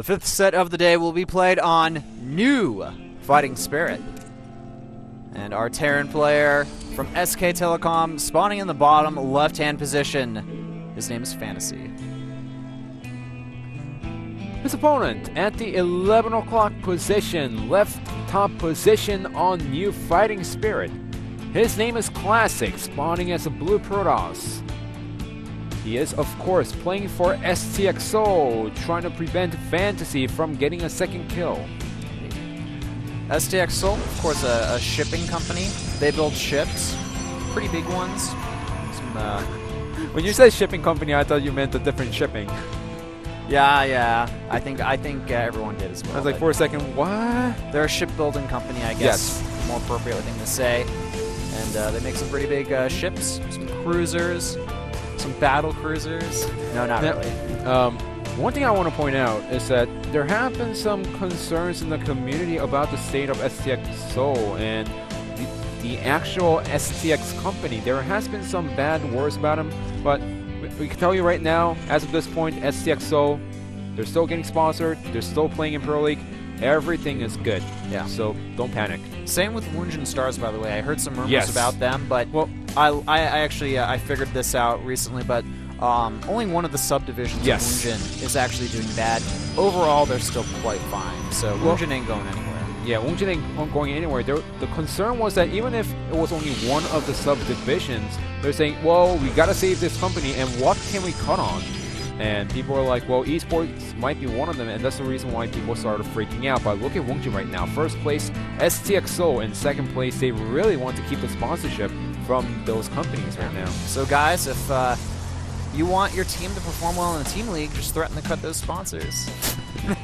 The fifth set of the day will be played on New Fighting Spirit. And our Terran player from SK Telecom spawning in the bottom left-hand position. His name is Fantasy. His opponent at the 11 o'clock position, left top position on New Fighting Spirit. His name is Classic, spawning as a blue Protoss. He is, of course, playing for STX, trying to prevent Fantasy from getting a second kill. STX, of course, a shipping company. They build ships, pretty big ones. When you said shipping company, I thought you meant a different shipping. Yeah. I think everyone did as well. I was like, for a second, what? They're a shipbuilding company, I guess. Yes. More appropriate thing to say. And they make some pretty big ships, some cruisers, some battle cruisers. No, not really. One thing I want to point out is that there have been some concerns in the community about the state of STX Seoul and the actual STX company. There has been some bad words about them, but we can tell you right now, as of this point, STX Seoul, they're still getting sponsored, they're still playing in Pro League, everything is good. Yeah. So don't panic. Same with Woongjin Stars, by the way. I heard some rumors about them, but well, I actually I figured this out recently, but only one of the subdivisions of Woongjin is actually doing bad. Overall, they're still quite fine. So Woongjin ain't going anywhere. Yeah, Woongjin ain't going anywhere. The concern was that even if it was only one of the subdivisions, they're saying, well, we gotta save this company, and what can we cut on? And people are like, well, esports might be one of them, and that's the reason why people started freaking out. But look at Woongjin right now. First place, STX Seoul. In second place, they really want to keep the sponsorship from those companies right now. So guys, if you want your team to perform well in the team league, just threaten to cut those sponsors.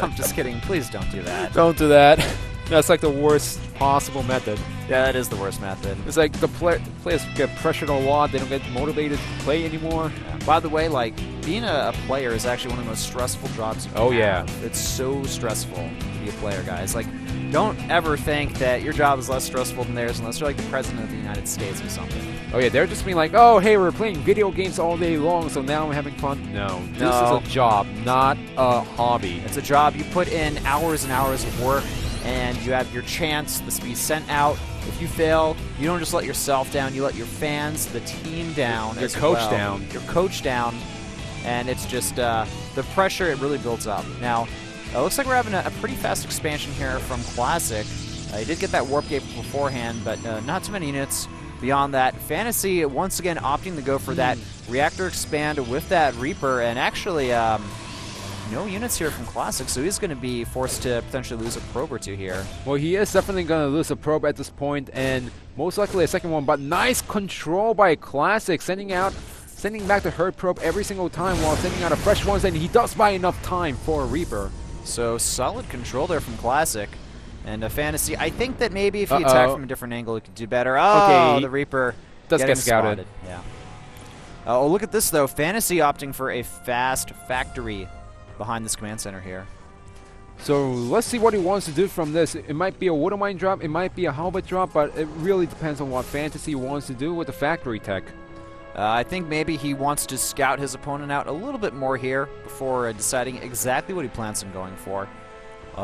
I'm just kidding. Please don't do that. Don't do that. That's like the worst possible method. Yeah, that is the worst method. It's like the players get pressured a lot. They don't get motivated to play anymore. Yeah. By the way, like, being a player is actually one of the most stressful jobs you can have. It's so stressful to be a player, guys. Like, don't ever think that your job is less stressful than theirs unless you're like the president of the United States or something. Oh yeah, they're just being like, oh hey, we're playing video games all day long, so now I'm having fun. No, this is a job, not a hobby. It's a job. You put in hours and hours of work, and you have your chance to be sent out. If you fail, you don't just let yourself down, you let your fans, the team down, your coach down. Your coach down, and it's just the pressure, it really builds up. Now, it looks like we're having a pretty fast expansion here from Classic. He did get that warp gate beforehand, but not too many units beyond that. Fantasy, once again, opting to go for that reactor expand with that Reaper, and actually no units here from Classic, so he's going to be forced to potentially lose a probe or two here. Well, he is definitely going to lose a probe at this point, and most likely a second one, but nice control by Classic, sending back the herd probe every single time while sending out a fresh one, and he does buy enough time for a Reaper. So solid control there from Classic. And a Fantasy, I think that maybe if he attacked from a different angle, he could do better. Oh, okay, the Reaper does get scouted. Yeah. Oh, look at this, though. Fantasy opting for a fast factory behind this command center here. So let's see what he wants to do from this. It might be a water mine drop, it might be a halberd drop, but it really depends on what Fantasy wants to do with the factory tech. I think maybe he wants to scout his opponent out a little bit more here before deciding exactly what he plans on going for.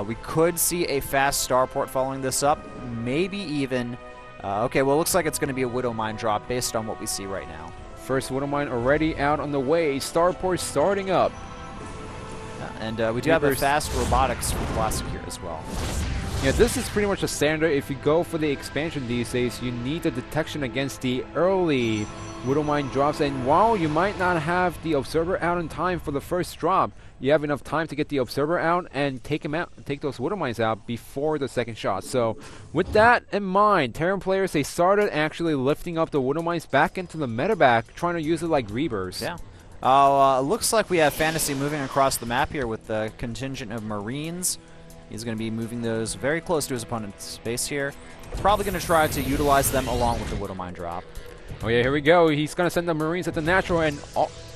We could see a fast starport following this up, maybe even... okay, well, it looks like it's going to be a Widow Mine drop based on what we see right now. First Widow Mine already out on the way, starport starting up. And we do have a fast robotics for Classic here as well. Yeah, this is pretty much a standard. If you go for the expansion these days, you need the detection against the early Widow Mine drops. And while you might not have the Observer out in time for the first drop, you have enough time to get the Observer out and take those Widow Mines out before the second shot. So with that in mind, Terran players, they started actually lifting up the Widow Mines back into the medevac, trying to use it like Reavers. Yeah. Looks like we have Fantasy moving across the map here with the contingent of Marines. He's going to be moving those very close to his opponent's base here. Probably going to try to utilize them along with the Widow Mine drop. Oh yeah, here we go. He's going to send the Marines at the natural, and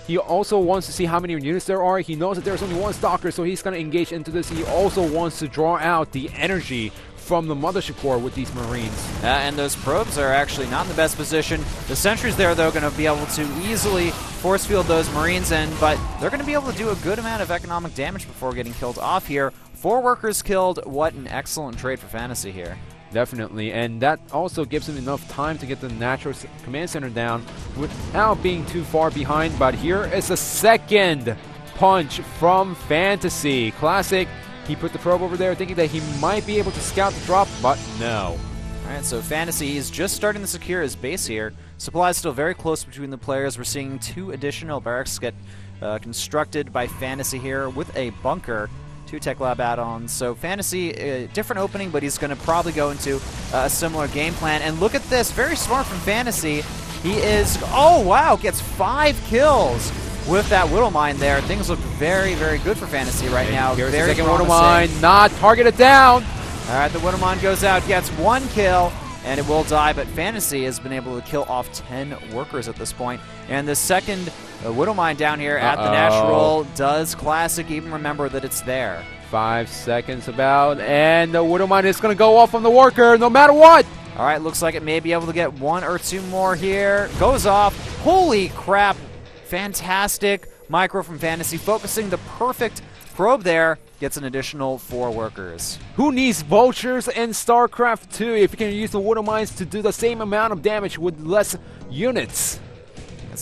he also wants to see how many units there are. He knows that there's only one Stalker, so he's going to engage into this. He also wants to draw out the energy from the mothership core with these Marines. And those probes are actually not in the best position. The sentries there, though, going to be able to easily force field those Marines in, but they're going to be able to do a good amount of economic damage before getting killed off here. 4 workers killed. What an excellent trade for Fantasy here. Definitely, and that also gives him enough time to get the natural command center down without being too far behind. But here is a second punch from Fantasy. Classic, he put the probe over there thinking that he might be able to scout the drop, but no. Alright, so Fantasy is just starting to secure his base here. Supply is still very close between the players. We're seeing 2 additional barracks get constructed by Fantasy here with a bunker. 2 Tech Lab add-ons. So Fantasy, different opening, but he's going to probably go into a similar game plan. And look at this, very smart from Fantasy. He is, oh wow, gets 5 kills with that Widow Mine there. Things look very, very good for Fantasy right now. Here's very the second Widow Mine, not targeted down. All right, the Widow Mine goes out, gets 1 kill, and it will die, but Fantasy has been able to kill off 10 workers at this point. And the second Widow Mine down here at the Natural does Classic even remember that it's there. 5 seconds about, and the Widow Mine is going to go off on the worker no matter what. All right, looks like it may be able to get 1 or 2 more here. Goes off. Holy crap. Fantastic micro from Fantasy, focusing the perfect probe there. Gets an additional 4 workers. Who needs vultures in StarCraft 2 if you can use the Widow Mines to do the same amount of damage with less units?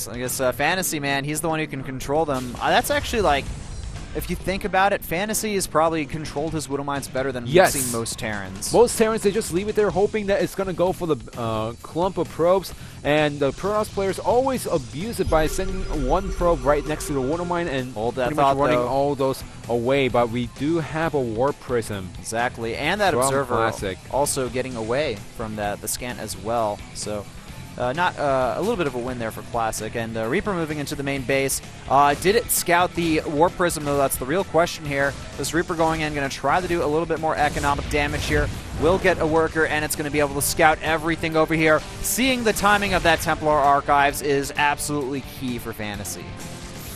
I guess Fantasy, man, he's the one who can control them. That's actually, like, if you think about it, Fantasy has probably controlled his Widow Mines better than we've seen most Terrans. Most Terrans, they just leave it there hoping that it's going to go for the clump of probes, and the Protoss players always abuse it by sending 1 probe right next to the Widow Mine and pretty much running all those away, but we do have a Warp Prism. Exactly, and that Observer also getting away from the scan as well, so... a little bit of a win there for Classic. And Reaper moving into the main base. Did it scout the Warp Prism, though? That's the real question here. This Reaper going in, going to try to do a little bit more economic damage here. Will get a worker, and it's going to be able to scout everything over here. Seeing the timing of that Templar Archives is absolutely key for Fantasy.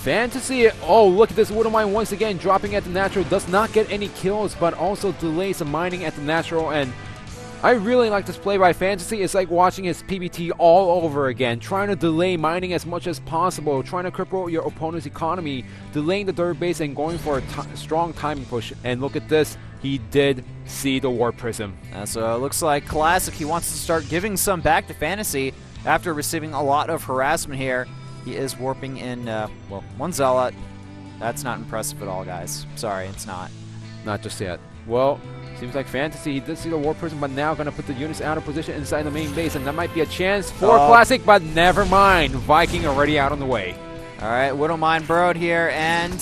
Fantasy, oh, look at this Widow Mine once again dropping at the Natural. Does not get any kills, but also delays the mining at the Natural, and I really like this play by Fantasy. It's like watching his PBT all over again, trying to delay mining as much as possible, trying to cripple your opponent's economy, delaying the third base and going for a strong timing push. And look at this, he did see the Warp Prism. So it looks like Classic, he wants to start giving some back to Fantasy after receiving a lot of harassment here. He is warping in, well, 1 Zealot. That's not impressive at all, guys. Sorry, it's not. Not just yet. Well, seems like Fantasy, he did see the Warp Prism, but now going to put the units out of position inside the main base, and that might be a chance for Classic, but never mind. Viking already out on the way. All right, Widow Mine burrowed here, and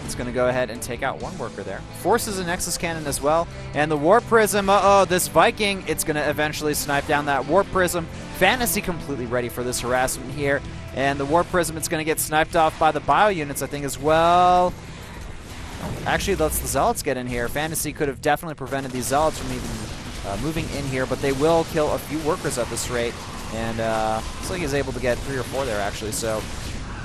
it's going to go ahead and take out 1 worker there. Forces a Nexus Cannon as well, and the Warp Prism, this Viking, it's going to eventually snipe down that Warp Prism. Fantasy completely ready for this harassment here, and the Warp Prism, it's going to get sniped off by the Bio units, I think, as well. Actually, let's the Zealots get in here. Fantasy could have definitely prevented these Zealots from even moving in here, but they will kill a few workers at this rate. And looks like he's able to get 3 or 4 there, actually. So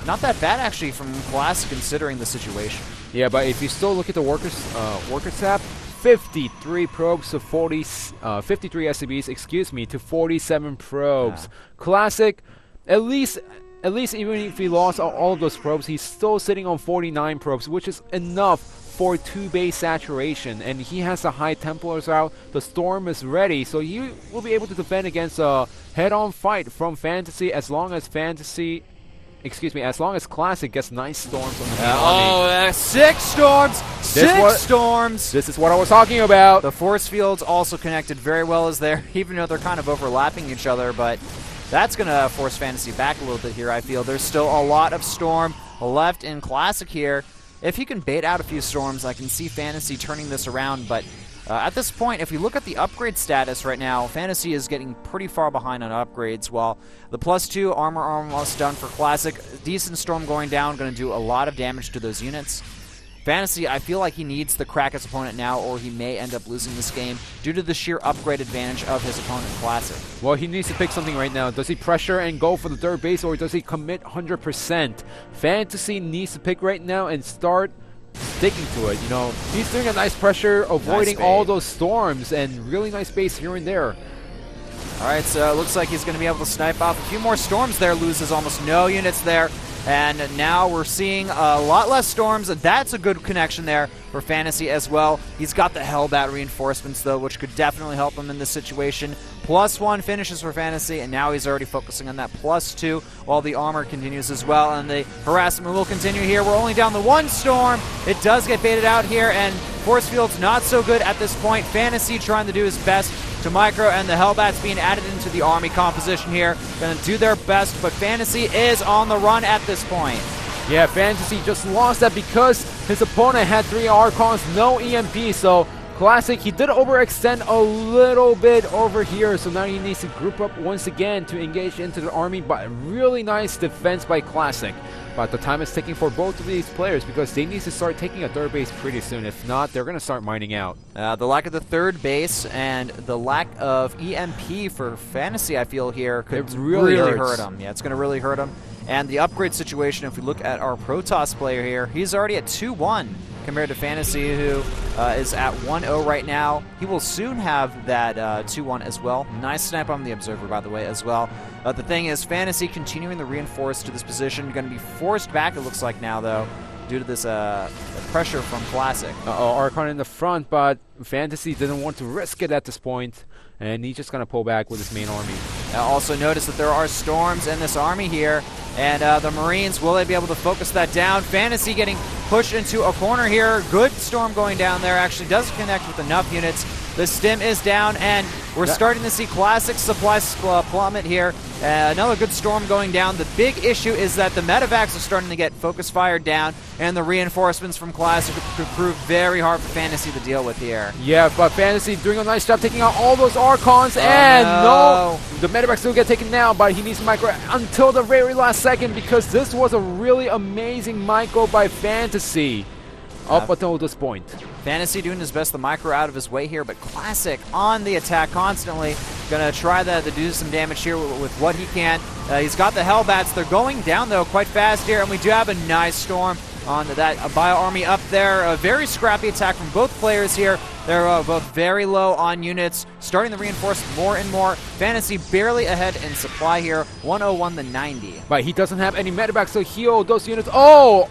not that bad, actually, from Classic considering the situation. Yeah, but if you still look at the worker stat, 53 probes to 53 SCBs, excuse me, to 47 probes. Yeah. Classic, at least even if he lost all of those probes, he's still sitting on 49 probes, which is enough for 2 base saturation. And he has the high Templars out. The Storm is ready, so he will be able to defend against a head-on fight from Fantasy as long as as long as Classic gets nice storms on the main army. 6 storms! 6 storms! This is what I was talking about. The force fields also connected very well as there, even though they're kind of overlapping each other, but that's going to force Fantasy back a little bit here, I feel. There's still a lot of Storm left in Classic here. If he can bait out a few Storms, I can see Fantasy turning this around, but at this point, if we look at the upgrade status right now, Fantasy is getting pretty far behind on upgrades, while the +2 armor almost done for Classic. Decent Storm going down, going to do a lot of damage to those units. Fantasy, I feel like he needs to crack his opponent now, or he may end up losing this game due to the sheer upgrade advantage of his opponent Classic. Well, he needs to pick something right now. Does he pressure and go for the third base, or does he commit 100%? Fantasy needs to pick right now and start sticking to it. You know, he's doing a nice pressure, avoiding all those storms, and really nice base here and there. All right, so it looks like he's going to be able to snipe off a few more storms there. Loses almost no units there. And now we're seeing a lot less storms. That's a good connection there for Fantasy as well. He's got the Hellbat reinforcements, though, which could definitely help him in this situation. +1 finishes for Fantasy, and now he's already focusing on that +2 while the armor continues as well. And the harassment will continue here. We're only down to 1 storm. It does get baited out here, and Force Field's not so good at this point. Fantasy trying to do his best to micro, and the Hellbats being added into the army composition here. Going to do their best, but Fantasy is on the run at this point. Yeah, Fantasy just lost that because his opponent had 3 Archons, no EMP, so Classic, he did overextend a little bit over here, so now he needs to group up once again to engage into the army, but really nice defense by Classic. But the time is ticking for both of these players because they need to start taking a third base pretty soon. If not, they're going to start mining out. The lack of the third base and the lack of EMP for Fantasy, I feel here, could really hurt him. Yeah, it's going to really hurt him. And the upgrade situation, if we look at our Protoss player here, he's already at 2-1 compared to Fantasy, who is at 1-0 right now. He will soon have that 2-1 as well. Nice snipe on the Observer, by the way, as well. The thing is, Fantasy continuing to reinforce to this position, going to be forced back, it looks like now, though, due to this pressure from Classic. Archon in the front, but Fantasy didn't want to risk it at this point, and he's just going to pull back with his main army. Also notice that there are storms in this army here, and the Marines, will they be able to focus that down? Fantasy getting pushed into a corner here. Good storm going down there. Actually does connect with enough units. The stim is down, and we're starting to see Classic supplies plummet here. Another good storm going down. The big issue is that the medevacs are starting to get focus fired down, and the reinforcements from Classic could prove very hard for Fantasy to deal with here. Yeah, but Fantasy doing a nice job taking out all those Archons, and no! The medevacs still get taken down, but he needs to micro until the very last second because this was a really amazing micro by Fantasy up until this point. Fantasy doing his best to micro out of his way here, but Classic on the attack constantly. Gonna try to do some damage here with what he can. He's got the Hellbats. They're going down, though, quite fast here, and we do have a nice storm on that Bio Army up there. A very scrappy attack from both players here. They're both very low on units, starting to reinforce more and more. Fantasy barely ahead in supply here, 101 to 90. But he doesn't have any medevacs to heal those units. Oh!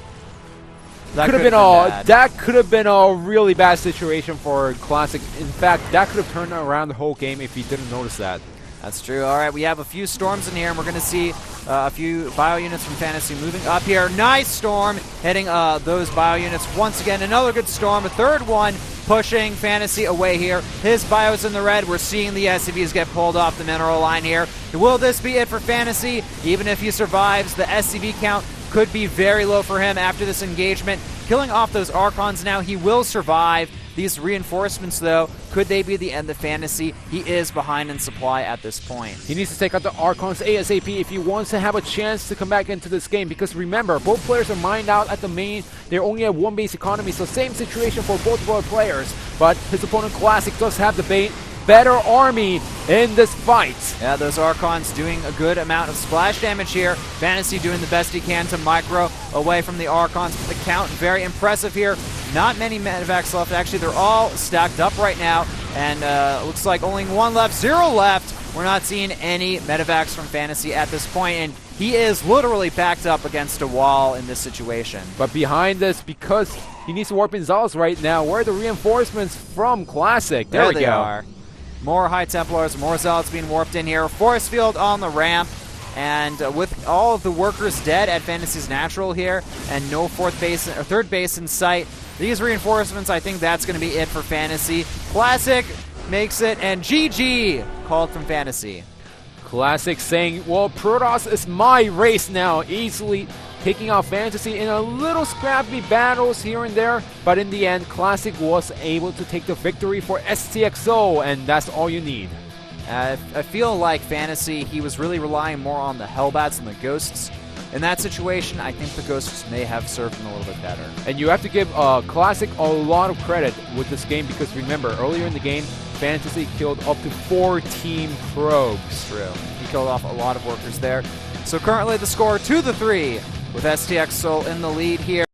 That could have been a really bad situation for Classic. In fact, that could have turned around the whole game if he didn't notice that. That's true. All right, we have a few storms in here, and we're going to see a few bio units from Fantasy moving up here. Nice storm hitting those bio units once again. Another good storm, a third one pushing Fantasy away here. His bio's in the red. We're seeing the SCVs get pulled off the mineral line here. Will this be it for Fantasy? Even if he survives, the SCV count could be very low for him after this engagement. Killing off those Archons now, he will survive. These reinforcements, though, could they be the end of Fantasy? He is behind in supply at this point. He needs to take out the Archons ASAP if he wants to have a chance to come back into this game. Because remember, both players are mined out at the main. They're only at 1 base economy, so same situation for both of our players. But his opponent Classic does have the better army in this fight. Yeah, those Archons doing a good amount of splash damage here. Fantasy doing the best he can to micro away from the Archons. But the count, very impressive here. Not many medevacs left. Actually, they're all stacked up right now. And looks like only 1 left, 0 left. We're not seeing any medevacs from Fantasy at this point. And he is literally backed up against a wall in this situation. But behind this, because he needs to warp in Zealots right now, where are the reinforcements from Classic? There they are. More High Templars, more Zealots being warped in here. Force Field on the ramp. And with all of the workers dead at Fantasy's Natural here, and no third base in sight, these reinforcements, I think that's going to be it for Fantasy. Classic makes it, and GG called from Fantasy. Classic saying, well, Protoss is my race now, easily taking out Fantasy in a little scrappy battles here and there, but in the end, Classic was able to take the victory for STXO, and that's all you need. I feel like Fantasy, he was really relying more on the Hellbats and the Ghosts. In that situation, I think the Ghosts may have served him a little bit better. And you have to give Classic a lot of credit with this game because remember, earlier in the game, Fantasy killed up to 14 probes. It's true. He killed off a lot of workers there. So currently the score 2-3 with STX Seoul in the lead here.